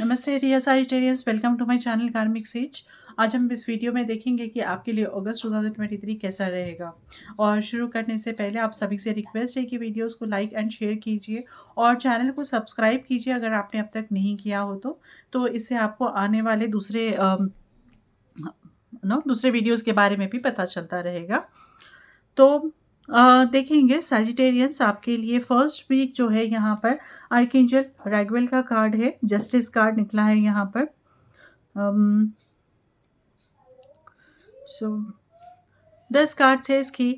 नमस्ते dear Sagittarians, welcome to my channel karmic sage. आज हम इस वीडियो में देखेंगे कि आपके लिए अगस्त 2023 कैसा रहेगा। और शुरू करने से पहले आप सभी से रिक्वेस्ट है कि वीडियोस को लाइक एंड शेयर कीजिए और चैनल को सब्सक्राइब कीजिए अगर आपने अब तक नहीं किया हो तो इससे आपको आने वाले दूसरे वीडियोस के बारे में भी पता चलता रहेगा। तो देखेंगे सैजिटेरियंस, आपके लिए फर्स्ट वीक जो है यहाँ पर आर्कएंजल रैगवेल का कार्ड है, जस्टिस कार्ड निकला है यहाँ पर। सो दिस कार्ड सेज कि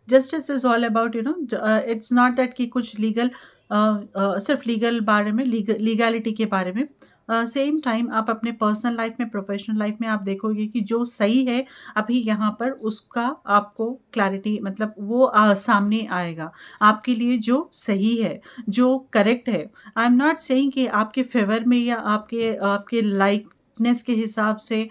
justice is all about it's not that कि कुछ लीगल सिर्फ लीगल बारे में लीगैलिटी के बारे में। सेम टाइम आप अपने पर्सनल लाइफ में, प्रोफेशनल लाइफ में आप देखोगे कि जो सही है अभी यहाँ पर उसका आपको क्लैरिटी, मतलब वो सामने आएगा आपके लिए जो सही है, जो करेक्ट है। आई एम नॉट सेइंग कि आपके फेवर में या आपके आपके लाइकनेस के हिसाब से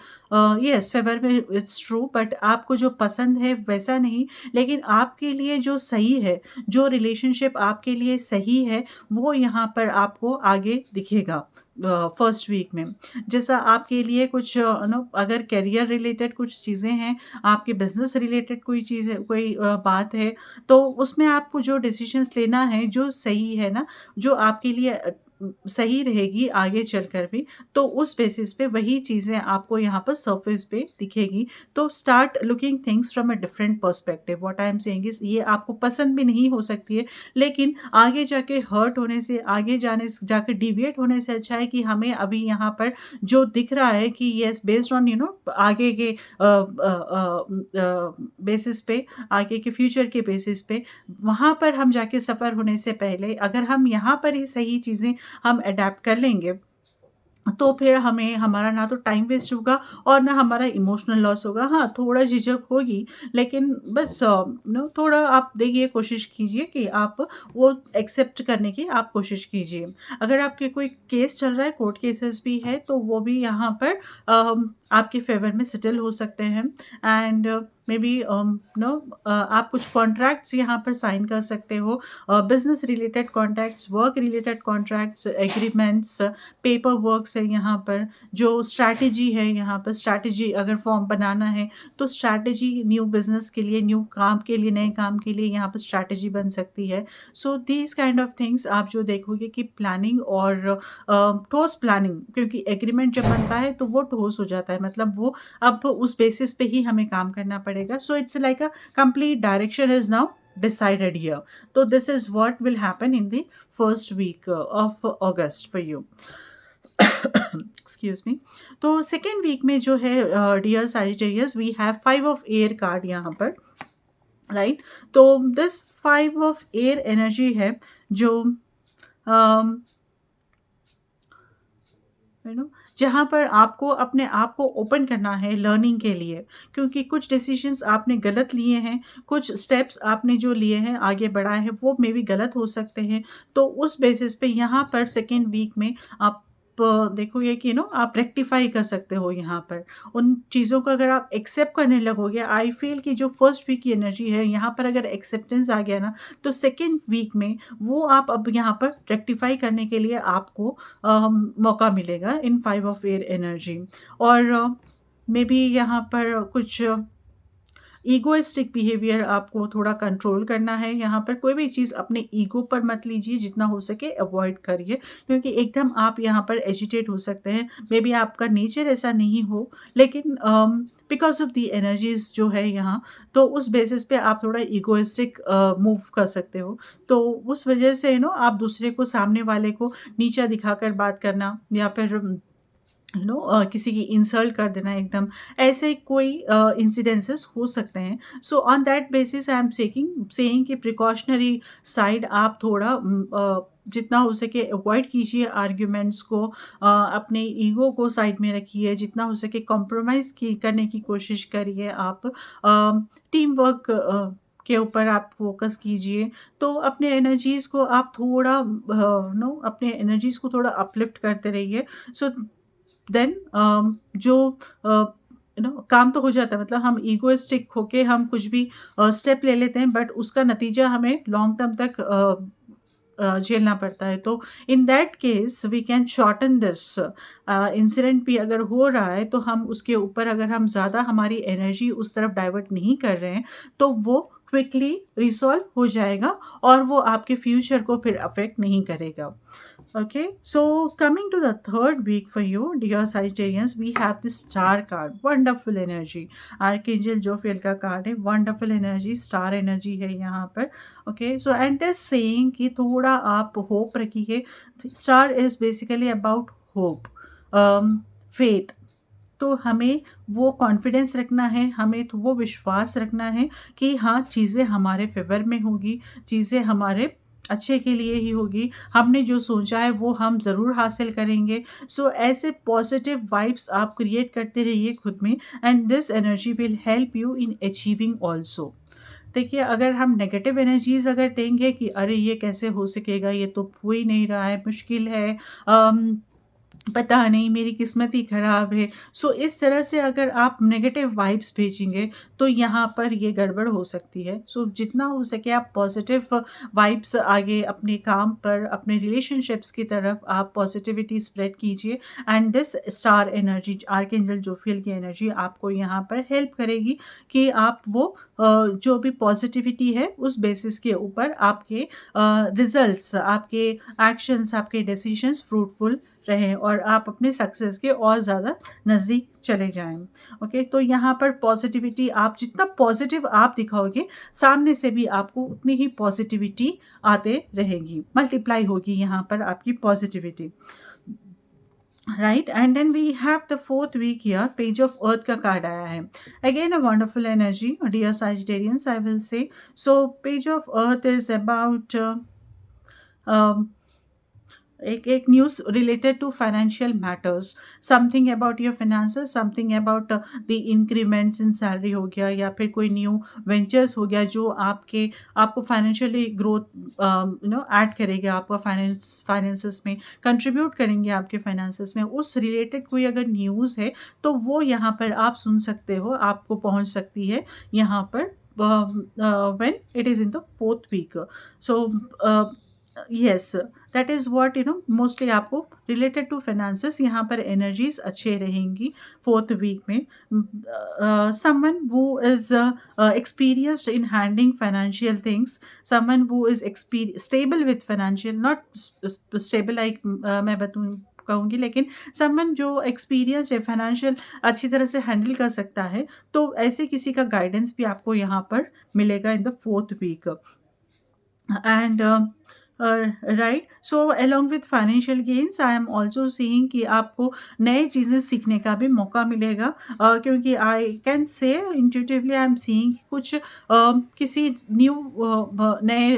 यस फेवर में इट्स ट्रू, बट आपको जो पसंद है वैसा नहीं, लेकिन आपके लिए जो सही है, जो रिलेशनशिप आपके लिए सही है, वो यहाँ पर आपको आगे दिखेगा फर्स्ट वीक में। जैसा आपके लिए कुछ अगर करियर रिलेटेड कुछ चीज़ें हैं, आपके बिजनेस रिलेटेड कोई चीज़ है, कोई बात है, तो उसमें आपको जो डिसीजंस लेना है, जो सही है ना, जो आपके लिए सही रहेगी आगे चलकर भी, तो उस बेसिस पे वही चीज़ें आपको यहाँ पर सरफेस पे दिखेगी। तो start looking things from a different perspective. What I am saying is, ये आपको पसंद भी नहीं हो सकती है, लेकिन आगे जाके हर्ट होने से, आगे जाकर डिविएट होने से अच्छा है कि हमें अभी यहाँ पर जो दिख रहा है कि यस बेस्ड ऑन आगे के बेसिस पे, आगे के फ्यूचर के बेसिस पे, वहाँ पर हम जाके सफ़र होने से पहले अगर हम यहाँ पर ही सही चीज़ें हम अडैप्ट कर लेंगे, तो फिर हमें हमारा ना तो टाइम वेस्ट होगा और ना हमारा इमोशनल लॉस होगा। हाँ, थोड़ा झिझक होगी, लेकिन बस थोड़ा आप देखिए, कोशिश कीजिए कि आप वो एक्सेप्ट करने की आप कोशिश कीजिए। अगर आपके कोई केस चल रहा है, कोर्ट केसेस भी है, तो वो भी यहाँ पर आपके फ़ेवर में सेटल हो सकते हैं। एंड मे बी आप कुछ कॉन्ट्रैक्ट्स यहाँ पर साइन कर सकते हो, business related contracts, work related contracts, agreements, paper works है यहाँ पर। जो स्ट्रैटेजी है यहाँ पर, स्ट्रैटेजी अगर फॉर्म बनाना है तो स्ट्रैटेजी न्यू बिजनेस के लिए, न्यू काम के लिए, नए काम के लिए यहाँ पर स्ट्रैटेजी बन सकती है। So these kind of things आप जो देखोगे कि प्लानिंग और ठोस प्लानिंग, क्योंकि एग्रीमेंट जब बनता है तो वो ठोस हो जाता है, मतलब वो अब उस बेसिस पे ही हमें काम करना पड़ेगा। So it's like a complete direction is now decided here. So this is what will happen in the first week of August for you. Excuse me. तो सेकेंड वीक में जो है dear Sagittarius, we have 5 of air card यहाँ पर, right. तो this 5 of air energy है जो जहाँ पर आपको अपने आप को ओपन करना है लर्निंग के लिए, क्योंकि कुछ डिसीजंस आपने गलत लिए हैं, कुछ स्टेप्स आपने जो लिए हैं, आगे बढ़ाए हैं, वो मे बी गलत हो सकते हैं। तो उस बेसिस पे यहाँ पर सेकेंड वीक में आप देखोगे कि आप रेक्टिफाई कर सकते हो यहाँ पर उन चीज़ों को। अगर आप एक्सेप्ट करने लगोगे, आई फील कि जो फर्स्ट वीक की एनर्जी है यहाँ पर अगर एक्सेप्टेंस आ गया ना, तो सेकेंड वीक में वो आप अब यहाँ पर रेक्टिफाई करने के लिए आपको मौका मिलेगा इन 5 ऑफ एयर एनर्जी। और मे बी यहाँ पर कुछ ईगोइस्टिक बिहेवियर आपको थोड़ा कंट्रोल करना है। यहाँ पर कोई भी चीज़ अपने ईगो पर मत लीजिए, जितना हो सके अवॉइड करिए, क्योंकि एकदम आप यहाँ पर एजिटेट हो सकते हैं। मे बी आपका नेचर ऐसा नहीं हो, लेकिन बिकॉज ऑफ दी एनर्जीज जो है यहाँ, तो उस बेसिस पे आप थोड़ा ईगोइस्टिक मूव कर सकते हो। तो उस वजह से आप दूसरे को, सामने वाले को नीचा दिखाकर बात करना, या फिर किसी की इंसल्ट कर देना एकदम, ऐसे कोई इंसिडेंसेस हो सकते हैं। So on that basis I am saying कि प्रिकॉशनरी साइड आप थोड़ा जितना हो सके अवॉइड कीजिए आर्ग्यूमेंट्स को, अपने ईगो को साइड में रखिए, जितना हो सके कॉम्प्रोमाइज़ करने की कोशिश करिए। आप टीम वर्क के ऊपर आप फोकस कीजिए। तो अपने एनर्जीज़ को आप थोड़ा अपने एनर्जीज़ को थोड़ा अपलिफ्ट करते रहिए। सो देन जो काम तो हो जाता है, मतलब हम ईगोइस्टिक होके हम कुछ भी स्टेप ले लेते हैं, बट उसका नतीजा हमें लॉन्ग टर्म तक झेलना पड़ता है। तो in that case we can shorten this incident भी अगर हो रहा है तो हम उसके ऊपर अगर हम ज़्यादा हमारी एनर्जी उस तरफ डाइवर्ट नहीं कर रहे हैं तो वो क्विकली रिसॉल्व हो जाएगा और वो आपके फ्यूचर को फिर अफेक्ट नहीं करेगा। Okay, so coming to the third week for you, dear Sagittarians, we have the star card. Wonderful energy. Archangel Jophiel का कार्ड है. Wonderful energy, star energy है यहाँ पर. Okay, so and is saying कि थोड़ा आप hope रखिए. Star is basically about hope, faith. तो हमें वो कॉन्फिडेंस रखना है, हमें तो वो विश्वास रखना है कि हाँ, चीज़ें हमारे फ़ेवर में होगी, चीज़ें हमारे अच्छे के लिए ही होगी, हमने जो सोचा है वो हम ज़रूर हासिल करेंगे। सो ऐसे पॉजिटिव वाइब्स आप क्रिएट करते रहिए खुद में and this energy will help you in achieving also. देखिए, अगर हम नेगेटिव एनर्जीज़ अगर देंगे कि अरे ये कैसे हो सकेगा, ये तो हो ही नहीं रहा है, मुश्किल है, पता नहीं मेरी किस्मत ही ख़राब है। सो इस तरह से अगर आप नेगेटिव वाइब्स भेजेंगे तो यहाँ पर ये गड़बड़ हो सकती है। सो जितना हो सके आप पॉजिटिव वाइब्स आगे अपने काम पर, अपने रिलेशनशिप्स की तरफ आप पॉजिटिविटी स्प्रेड कीजिए and this star energy, archangel Jophiel की एनर्जी आपको यहाँ पर हेल्प करेगी कि आप वो जो भी पॉजिटिविटी है उस बेसिस के ऊपर आपके रिजल्ट्स, आपके एक्शंस, आपके डिसीजंस फ्रूटफुल रहें और आप अपने सक्सेस के और ज़्यादा नज़दीक चले जाएँ। ओके, तो यहाँ पर पॉजिटिविटी, आप जितना पॉजिटिव आप दिखाओगे, सामने से भी आपको उतनी ही पॉजिटिविटी आते रहेगी, मल्टीप्लाई होगी यहाँ पर आपकी positivity. Right, and then we have the fourth week here, page of earth का कार्ड आया है। Again a wonderful energy dear Sagittarians, I will say. So page of earth is about एक news related to financial matters, something about your finances, something about the increments in salary हो गया या फिर कोई new ventures हो गया जो आपको फाइनेंशियली ग्रोथ ऐड करेगा, आपका फाइनेंसेस में कंट्रीब्यूट करेंगे, आपके फाइनेंसेस में उस रिलेटेड कोई अगर न्यूज़ है तो वो यहाँ पर आप सुन सकते हो, आपको पहुँच सकती है यहाँ पर when it is in the fourth week. So yes, that is what mostly आपको related to finances यहाँ पर energies अच्छे रहेंगी fourth week में। Someone who is experienced in handling financial things, someone who is stable with financial, not stable like मैं कहूँगी, लेकिन someone जो एक्सपीरियंस है फाइनेंशियल अच्छी तरह से हैंडल कर सकता है, तो ऐसे किसी का गाइडेंस भी आपको यहाँ पर मिलेगा in the fourth week. And right, so along with financial gains I am also seeing कि आपको नए चीज़ें सीखने का भी मौका मिलेगा, क्योंकि I can say intuitively I am seeing कुछ किसी न्यू नए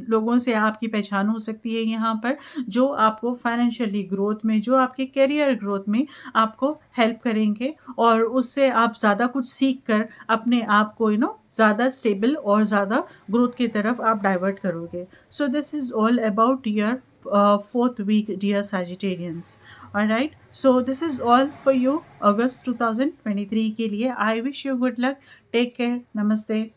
लोगों से आपकी पहचान हो सकती है यहाँ पर, जो आपको फाइनेंशियली ग्रोथ में, जो आपके करियर ग्रोथ में आपको हेल्प करेंगे और उससे आप ज़्यादा कुछ सीख कर अपने आप को ज़्यादा स्टेबल और ज़्यादा ग्रोथ की तरफ आप डाइवर्ट करोगे। So this is all about your fourth week dear Sagittarians. Alright, so this is all for you अगस्त 2023 के लिए। I wish you good luck, take care, नमस्ते।